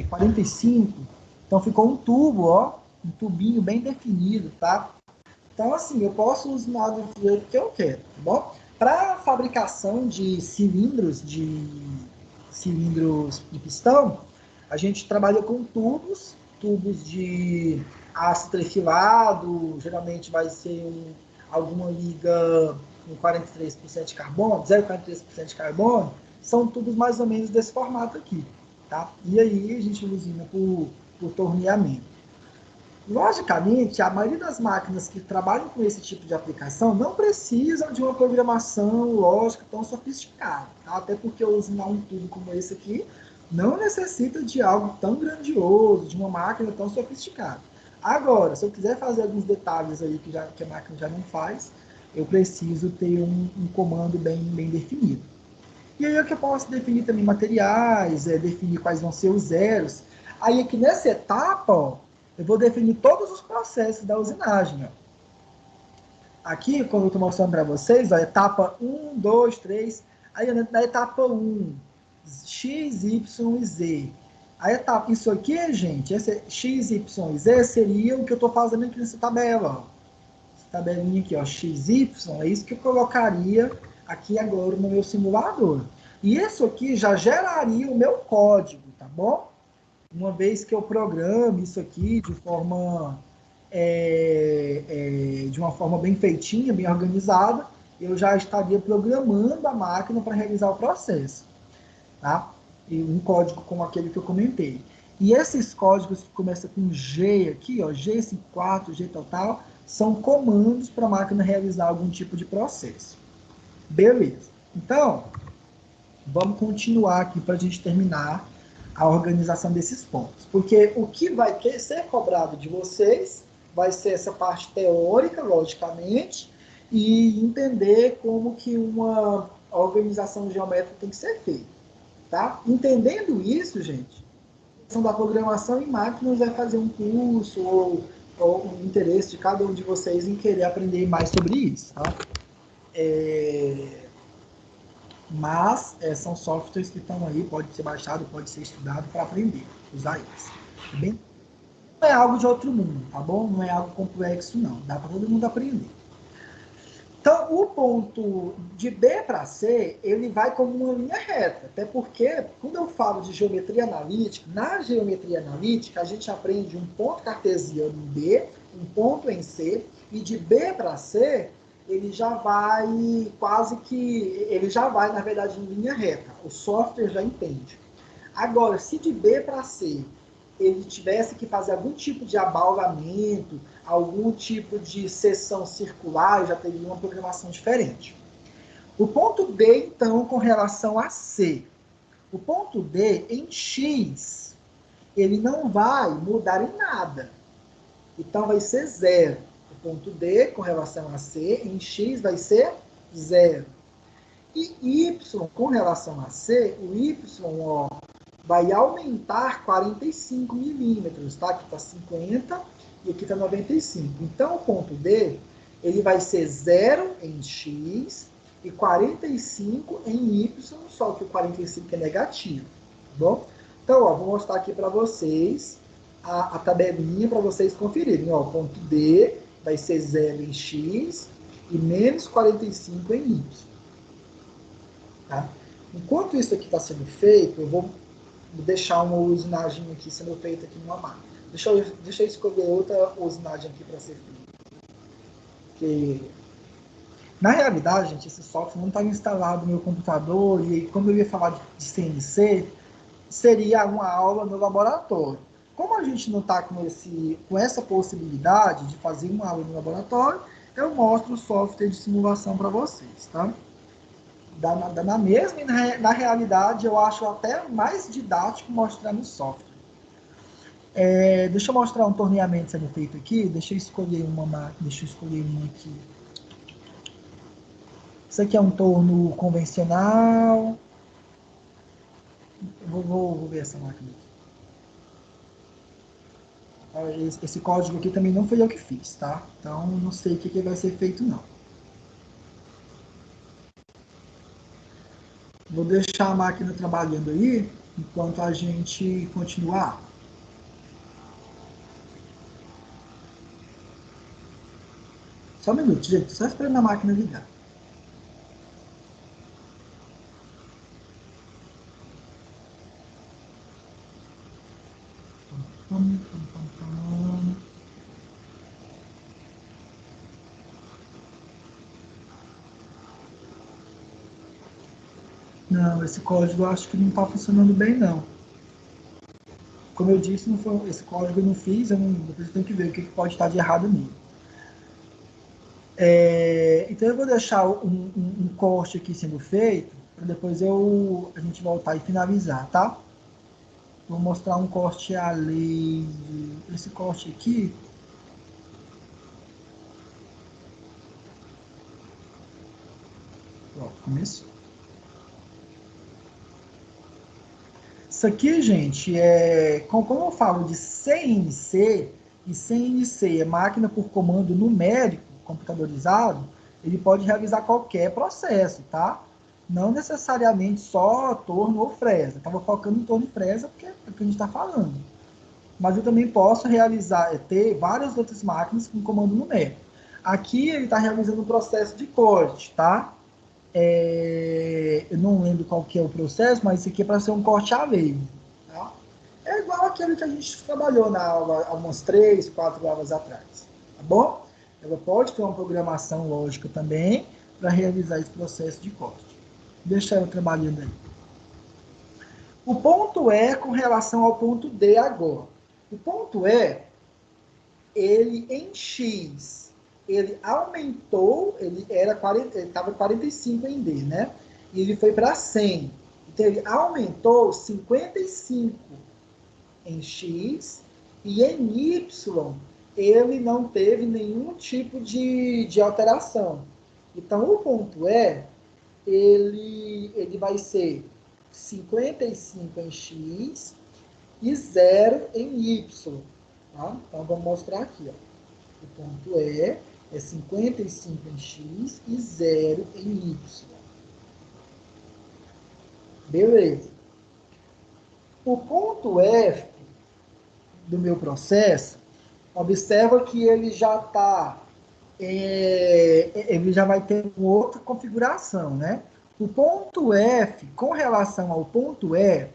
45, então ficou um tubo, ó, um tubinho bem definido, tá? Então, assim, eu posso usar do jeito que eu quero, tá bom? Para fabricação de cilindros de pistão, a gente trabalha com tubos de aço trefilado, geralmente vai ser alguma liga com 43% de carbono, 0,43% de carbono, são tubos mais ou menos desse formato aqui, tá? E aí a gente usina por torneamento. Logicamente, a maioria das máquinas que trabalham com esse tipo de aplicação não precisam de uma programação lógica tão sofisticada, tá? Até porque usinar um tubo como esse aqui não necessita de algo tão grandioso, de uma máquina tão sofisticada. Agora, se eu quiser fazer alguns detalhes aí que a máquina já não faz, eu preciso ter um comando bem definido. E aí é que eu posso definir também materiais, definir quais vão ser os zeros. Aí aqui nessa etapa, ó, eu vou definir todos os processos da usinagem. Ó. Aqui, como eu estou mostrando para vocês, ó, etapa 1, 2, 3. Aí na etapa 1, X, Y e Z. A etapa, isso aqui, gente, esse X, Y e Z seria o que eu estou fazendo aqui nessa tabela. Ó. Essa tabelinha aqui, ó, X, Y, é isso que eu colocaria aqui agora no meu simulador. E isso aqui já geraria o meu código, tá bom? Uma vez que eu programe isso aqui de uma forma bem feitinha, bem organizada, eu já estaria programando a máquina para realizar o processo, tá? E um código como aquele que eu comentei. E esses códigos que começam com G aqui, ó, G54, G tal, são comandos para a máquina realizar algum tipo de processo. Beleza. Então, vamos continuar aqui para a gente terminar a organização desses pontos. Porque o que vai ser cobrado de vocês vai ser essa parte teórica, logicamente, e entender como que uma organização geométrica tem que ser feita. Tá? Entendendo isso, gente, a questão da programação em máquinas vai fazer um curso ou um interesse de cada um de vocês em querer aprender mais sobre isso. Tá? Mas são softwares que estão aí, pode ser baixado, pode ser estudado para aprender, usar eles. Tá bem? Não é algo de outro mundo, tá bom? Não é algo complexo, não. Dá para todo mundo aprender. Então, o ponto de B para C, ele vai como uma linha reta. Até porque, quando eu falo de geometria analítica, na geometria analítica, a gente aprende um ponto cartesiano em B, um ponto em C, e de B para C, ele já vai na verdade, em linha reta. O software já entende. Agora, se de B para C ele tivesse que fazer algum tipo de abalgamento, algum tipo de seção circular, já teria uma programação diferente. O ponto D, então, com relação a C. O ponto D, em X, ele não vai mudar em nada. Então, vai ser 0. O ponto D, com relação a C, em X vai ser 0. E Y, com relação a C, o Y, ó, vai aumentar 45 milímetros, tá? Aqui está 50 e aqui está 95. Então, o ponto D, ele vai ser 0 em X e 45 em Y, só que o 45 é negativo, tá bom? Então, ó, vou mostrar aqui para vocês a tabelinha para vocês conferirem. Ó, o ponto D vai ser 0 em X e menos 45 em Y. Tá? Enquanto isso aqui está sendo feito, eu vou deixar uma usinagem aqui sendo feita aqui numa máquina. Deixa eu escolher outra usinagem aqui para ser feita. Porque, na realidade, gente, esse software não está instalado no meu computador e como eu ia falar de CNC, seria uma aula no laboratório. Como a gente não está com essa possibilidade de fazer uma aula no laboratório, eu mostro o software de simulação para vocês, tá? Dá na mesma e na realidade eu acho até mais didático mostrar no software. Deixa eu mostrar um torneamento sendo feito aqui. Deixa eu escolher uma máquina. Deixa eu escolher uma aqui. Isso aqui é um torno convencional. Vou ver essa máquina aqui. Esse código aqui também não foi eu que fiz, tá? Então, não sei o que vai ser feito, não. Vou deixar a máquina trabalhando aí, enquanto a gente continuar. Só um minuto, gente. Só esperando a máquina ligar. Não, esse código eu acho que não está funcionando bem, não. Como eu disse, não foi, esse código eu não fiz, depois eu tenho que ver o que pode estar de errado nele. Então eu vou deixar um corte aqui sendo feito, para depois a gente voltar e finalizar, tá? Vou mostrar um corte a laser. Esse corte aqui, ó, começou. Isso aqui, gente, como eu falo de CNC, e CNC é máquina por comando numérico, computadorizado, ele pode realizar qualquer processo, tá? Não necessariamente só torno ou fresa. Estava focando em torno e fresa porque é o que a gente está falando. Mas eu também posso ter várias outras máquinas com comando numérico. Aqui ele está realizando um processo de corte, tá? Eu não lembro qual que é o processo, mas isso aqui é para ser um corte a laser. Tá? É igual aquele que a gente trabalhou na aula há umas 3, 4 aulas atrás. Tá bom? Ela pode ter uma programação lógica também para realizar esse processo de corte. Deixa eu trabalhando aí. O ponto E com relação ao ponto D agora. O ponto E, ele em X, ele aumentou, ele estava 45 em D, né? E ele foi para 100. Então ele aumentou 55 em X e em Y ele não teve nenhum tipo de alteração. Então o ponto E, ele vai ser 55 em X e 0 em Y. Tá? Então, vamos mostrar aqui. Ó. O ponto E é 55 em X e 0 em Y. Beleza. O ponto F do meu processo, observa que ele já está, ele já vai ter uma outra configuração, né? O ponto F, com relação ao ponto E,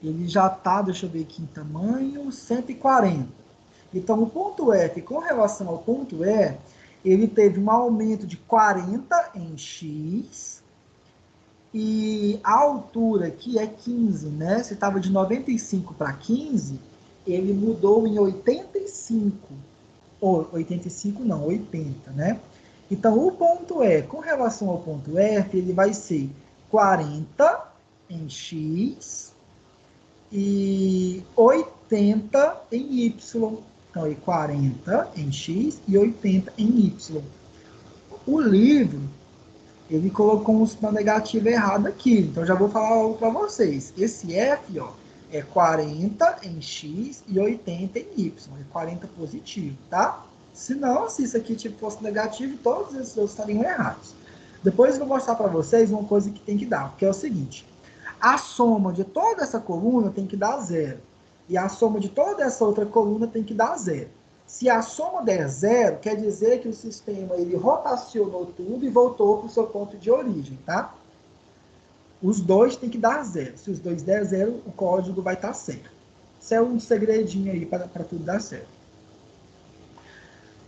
ele já está, deixa eu ver aqui em tamanho, 140. Então, o ponto F, com relação ao ponto E, ele teve um aumento de 40 em X, e a altura aqui é 15, né? Se estava de 95 para 15, ele mudou em 85. Ou 85 não, 80, né? Então, o ponto E, com relação ao ponto F, ele vai ser 40 em X e 80 em Y. Então, é 40 em X e 80 em Y. O livro, ele colocou um sinal negativo errado aqui. Então, já vou falar algo para vocês. Esse F, ó, é 40 em X e 80 em Y. É 40 positivo, tá? Se não, se isso aqui tipo, fosse negativo, todos esses outros estariam errados. Depois eu vou mostrar para vocês uma coisa que tem que dar, que é o seguinte. A soma de toda essa coluna tem que dar zero. E a soma de toda essa outra coluna tem que dar zero. Se a soma der zero, quer dizer que o sistema ele rotacionou tudo e voltou para o seu ponto de origem, tá? Os dois tem que dar zero. Se os dois der zero, o código vai estar certo. Isso é um segredinho aí para tudo dar certo.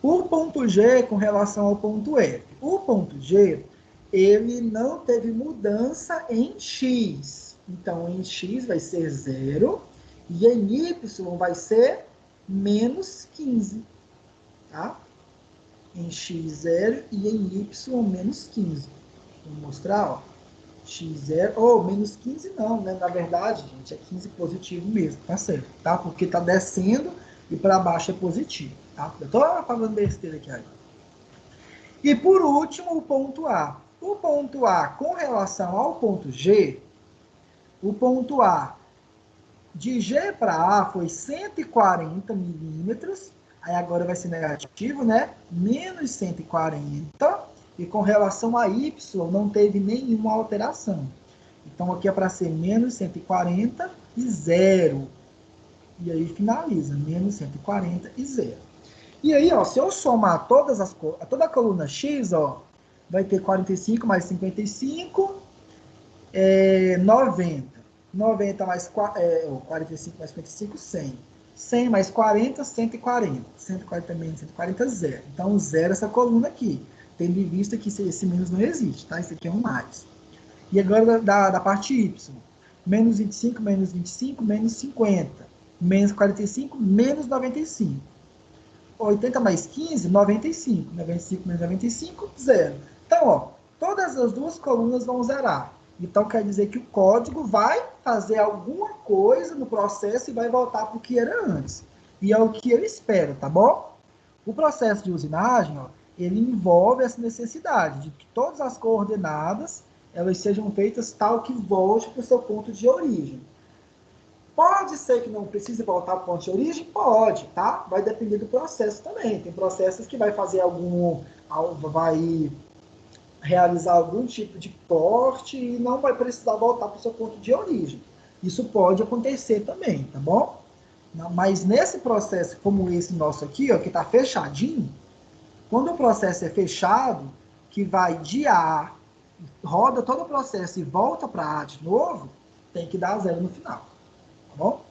O ponto G com relação ao ponto F. O ponto G, ele não teve mudança em X. Então, em X vai ser 0 e em Y vai ser menos 15. Tá? Em X 0 e em Y menos 15. Vou mostrar, ó. x0, ou menos 15 não, né? Na verdade, gente, é 15 positivo mesmo, tá certo, tá? Porque tá descendo e para baixo é positivo, tá? Eu tô falando besteira aqui agora. E por último, o ponto A. O ponto A com relação ao ponto G, o ponto A de G para A foi 140 milímetros, aí agora vai ser negativo, né? Menos 140, e com relação a Y não teve nenhuma alteração. Então aqui é para ser menos 140 e 0. E aí finaliza, menos 140 e 0. E aí, ó, se eu somar toda a coluna X, ó, vai ter 45 mais 55, 90. 90 mais 45 mais 55, 100. 100 mais 40, 140. 140 menos 140, 0. Então, 0 essa coluna aqui. Tendo em vista que esse menos não existe, tá? Isso aqui é um mais. E agora da parte Y. Menos 25, menos 25, menos 50. Menos 45, menos 95. 80 mais 15, 95. 95 menos 95, 0. Então, ó, todas as duas colunas vão zerar. Então, quer dizer que o código vai fazer alguma coisa no processo e vai voltar para o que era antes. E é o que eu espero, tá bom? O processo de usinagem, ó, ele envolve essa necessidade de que todas as coordenadas elas sejam feitas tal que volte para o seu ponto de origem. Pode ser que não precise voltar para o ponto de origem? Pode, tá? Vai depender do processo também. Tem processos que vai fazer vai realizar algum tipo de corte e não vai precisar voltar para o seu ponto de origem. Isso pode acontecer também, tá bom? Mas nesse processo como esse nosso aqui, ó, que está fechadinho, quando o processo é fechado, que vai de A, roda todo o processo e volta para A de novo, tem que dar 0 no final, tá bom?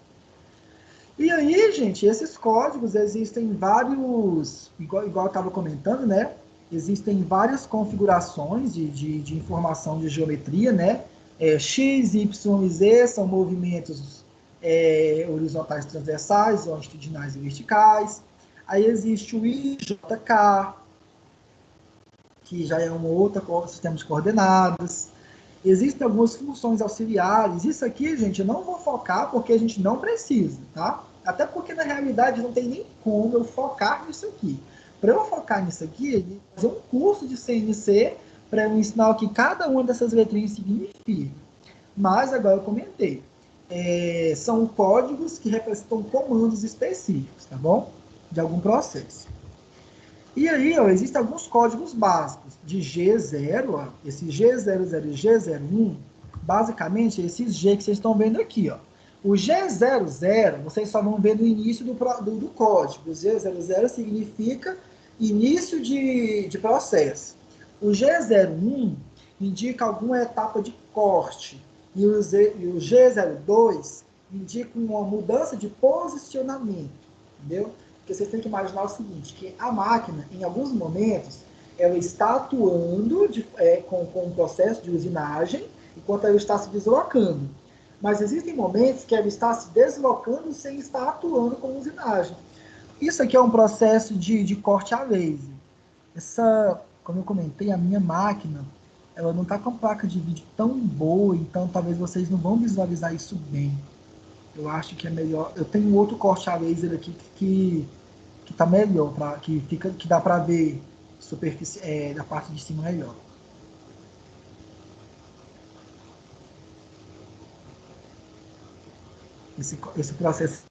E aí, gente, esses códigos existem vários, igual eu estava comentando, né? Existem várias configurações de informação de geometria, né? X, Y e Z são movimentos horizontais transversais, longitudinais e verticais. Aí existe o IJK, que já é um outro sistema de coordenadas. Existem algumas funções auxiliares. Isso aqui, gente, eu não vou focar porque a gente não precisa, tá? Até porque, na realidade, não tem nem como eu focar nisso aqui. Para eu focar nisso aqui, eu vou fazer um curso de CNC para eu ensinar o que cada uma dessas letrinhas significa. Mas, agora eu comentei. São códigos que representam comandos específicos, tá bom? De algum processo. E aí, ó, existem alguns códigos básicos de G0, ó, esse G00 e G01, basicamente esses G que vocês estão vendo aqui, ó. O G00, vocês só vão ver no início do código. O G00 significa início de processo. O G01 indica alguma etapa de corte. E o G02 indica uma mudança de posicionamento, entendeu? Porque vocês têm que imaginar o seguinte, que a máquina, em alguns momentos, ela está atuando com o processo de usinagem, enquanto ela está se deslocando. Mas existem momentos que ela está se deslocando sem estar atuando com usinagem. Isso aqui é um processo de corte a laser. Como eu comentei, a minha máquina, ela não está com placa de vídeo tão boa, então talvez vocês não vão visualizar isso bem. Eu acho que é melhor. Eu tenho um outro corte a laser aqui que tá melhor, que dá para ver superfície da parte de cima melhor. Esse processo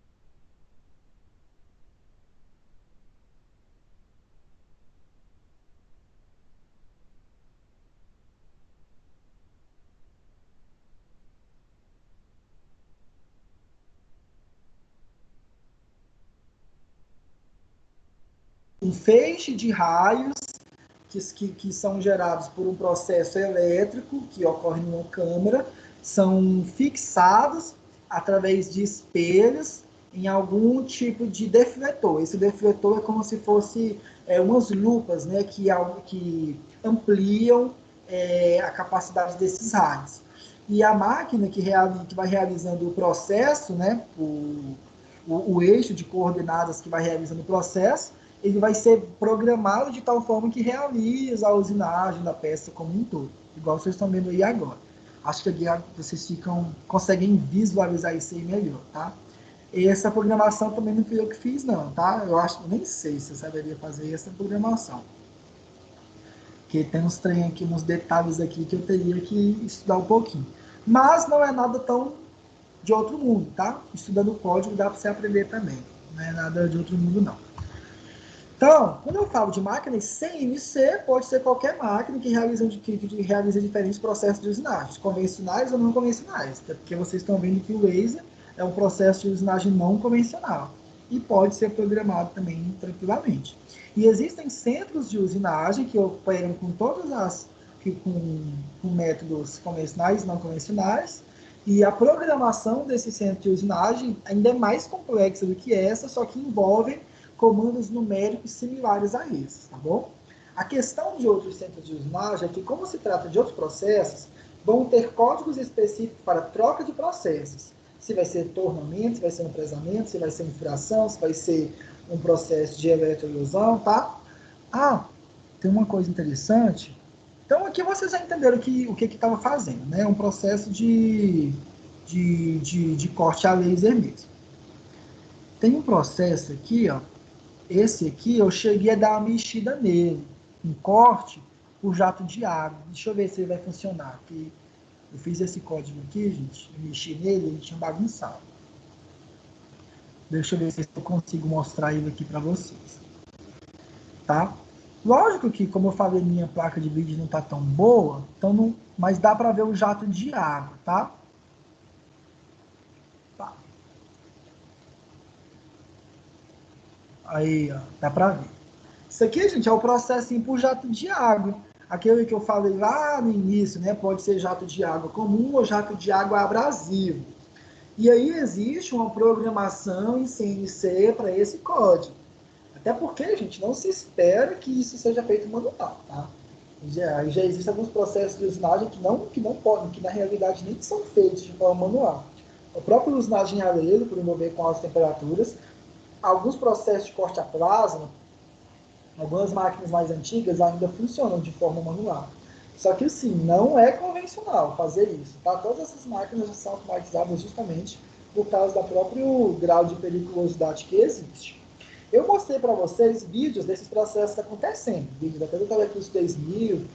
um feixe de raios que são gerados por um processo elétrico que ocorre numa câmara, são fixados através de espelhos em algum tipo de defletor. Esse defletor é como se fosse umas lupas, né, que ampliam a capacidade desses raios. E a máquina que vai realizando o processo, né, o eixo de coordenadas que vai realizando o processo, ele vai ser programado de tal forma que realiza a usinagem da peça como um todo, igual vocês estão vendo aí agora. Acho que vocês conseguem visualizar isso aí melhor, tá? E essa programação também não fui eu que fiz, não, tá? Nem sei se eu saberia fazer essa programação. Porque tem uns trem aqui, uns detalhes aqui que eu teria que estudar um pouquinho. Mas não é nada tão de outro mundo, tá? Estudando o código dá para você aprender também. Não é nada de outro mundo, não. Então, quando eu falo de máquinas CNC, pode ser qualquer máquina que realiza diferentes processos de usinagem, convencionais ou não convencionais, até porque vocês estão vendo que o laser é um processo de usinagem não convencional e pode ser programado também tranquilamente. E existem centros de usinagem que operam com com métodos convencionais e não convencionais, e a programação desse centro de usinagem ainda é mais complexa do que essa, só que envolve comandos numéricos similares a esses, tá bom? A questão de outros centros de usinagem é que, como se trata de outros processos, vão ter códigos específicos para troca de processos. Se vai ser tornamento, se vai ser um fresamento, se vai ser infração, se vai ser um processo de eletroilusão, tá? Ah, tem uma coisa interessante. Então, aqui vocês já entenderam o que estava fazendo, né? Um processo de corte a laser mesmo. Tem um processo aqui, ó. Esse aqui eu cheguei a dar uma mexida nele, um corte por jato de água. Deixa eu ver se ele vai funcionar. Aqui, eu fiz esse código aqui, gente, eu mexi nele, ele tinha bagunçado. Deixa eu ver se eu consigo mostrar ele aqui para vocês. Tá? Lógico que, como eu falei, minha placa de vídeo não está tão boa, então não, mas dá para ver o jato de água, tá? Tá. Aí, ó, dá para ver. Isso aqui, gente, é o processo por jato de água. Aquele que eu falei lá no início, né? Pode ser jato de água comum ou jato de água abrasivo. E aí existe uma programação em CNC para esse código. Até porque, gente, não se espera que isso seja feito manual, tá? Já existem alguns processos de usinagem que não podem, que na realidade nem são feitos de forma manual. O próprio usinagem a laser, por envolver com altas temperaturas, alguns processos de corte a plasma, algumas máquinas mais antigas ainda funcionam de forma manual. Só que, assim, não é convencional fazer isso, tá? Todas essas máquinas já são automatizadas justamente por causa do próprio grau de periculosidade que existe. Eu mostrei para vocês vídeos desses processos acontecendo, vídeos até do Telecurso 2000,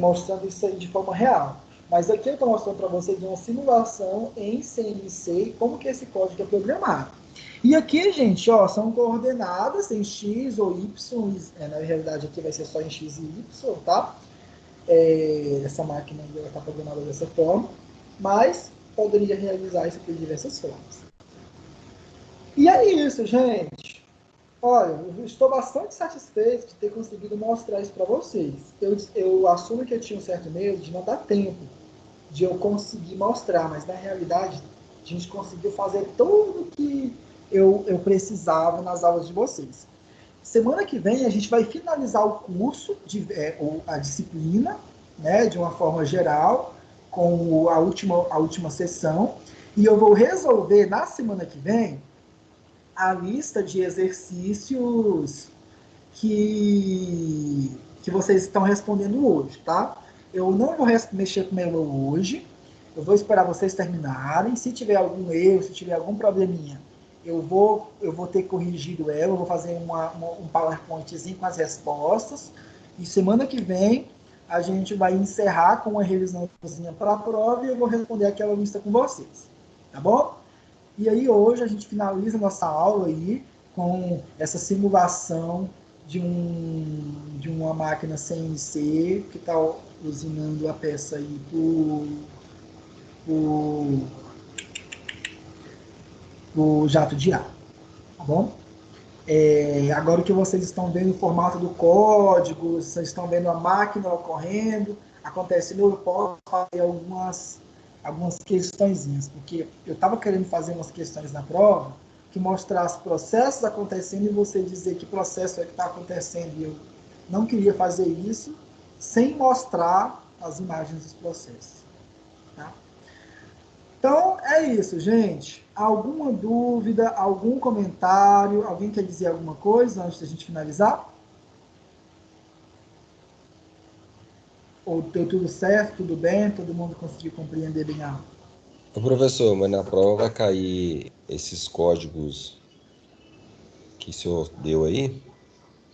mostrando isso aí de forma real. Mas aqui eu estou mostrando para vocês uma simulação em CNC e como que esse código é programado. E aqui, gente, ó, são coordenadas em X ou Y, na realidade aqui vai ser só em X e Y, tá? Essa máquina está programada dessa forma, mas poderia realizar isso de diversas formas. E é isso, gente. Olha, eu estou bastante satisfeito de ter conseguido mostrar isso para vocês. Eu assumo que eu tinha um certo medo de não dar tempo de eu conseguir mostrar, mas na realidade a gente conseguiu fazer tudo que eu precisava nas aulas de vocês. Semana que vem a gente vai finalizar o curso, a disciplina, né, de uma forma geral, com a última sessão, e eu vou resolver na semana que vem a lista de exercícios que vocês estão respondendo hoje, tá? Eu não vou mexer com ela hoje, eu vou esperar vocês terminarem. Se tiver algum erro, se tiver algum probleminha, eu vou ter corrigido ela, eu vou fazer um PowerPointzinho com as respostas. E semana que vem a gente vai encerrar com uma revisãozinha para a prova e eu vou responder aquela lista com vocês, tá bom? E aí hoje a gente finaliza nossa aula aí com essa simulação de uma máquina CNC que está usinando a peça aí por jato de ar, tá bom? Agora que vocês estão vendo o formato do código, vocês estão vendo a máquina ocorrendo, acontece, eu posso fazer algumas questõezinhas, porque eu estava querendo fazer umas questões na prova que mostrasse processos acontecendo e você dizer que processo é que está acontecendo. E eu não queria fazer isso sem mostrar as imagens dos processos. Tá? Então, é isso, gente. Alguma dúvida, algum comentário? Alguém quer dizer alguma coisa antes da gente finalizar? Ou deu tudo certo, tudo bem, todo mundo conseguiu compreender bem a aula? Ô, professor, mas na prova vai cair esses códigos que o senhor deu aí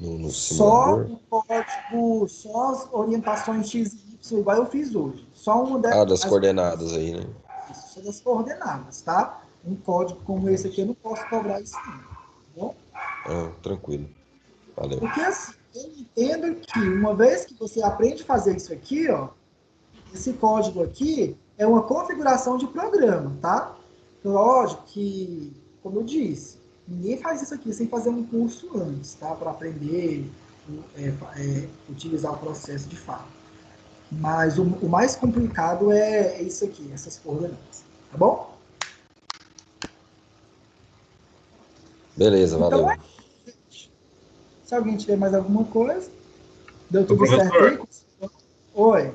no Só simulador? o código, só as orientações X e Y, igual eu fiz hoje. Só uma Ah, das das coordenadas aí, né? só das coordenadas, tá? Um código como esse aqui eu não posso cobrar isso não, tá bom? Ah, tranquilo. Valeu. Porque assim, eu entendo que uma vez que você aprende a fazer isso aqui, ó, esse código aqui é uma configuração de programa, tá? Lógico que, como eu disse, ninguém faz isso aqui sem fazer um curso antes, tá? Para aprender, utilizar o processo de fato. Mas o mais complicado é isso aqui, essas coordenadas, tá bom? Beleza, Então, valeu. se alguém tiver mais alguma coisa, deu Ô, tudo certo professor, aí? Oi.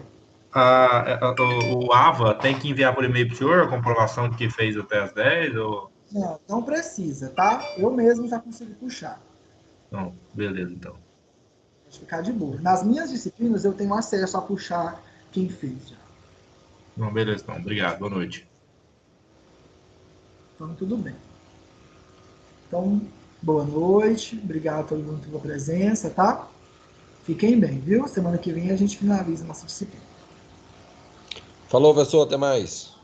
o AVA tem que enviar por e-mail para o senhor a comprovação de que fez até as 10? Ou... Não, não precisa, tá? Eu mesmo já consigo puxar. Não, beleza, então. Pode ficar de boa. Nas minhas disciplinas, eu tenho acesso a puxar quem fez já. Não, beleza, então. Obrigado. Boa noite. Então, tudo bem. Então, boa noite. Obrigado a todo mundo pela presença, tá? Fiquem bem, viu? Semana que vem a gente finaliza a nossa disciplina. Falou, professor, até mais.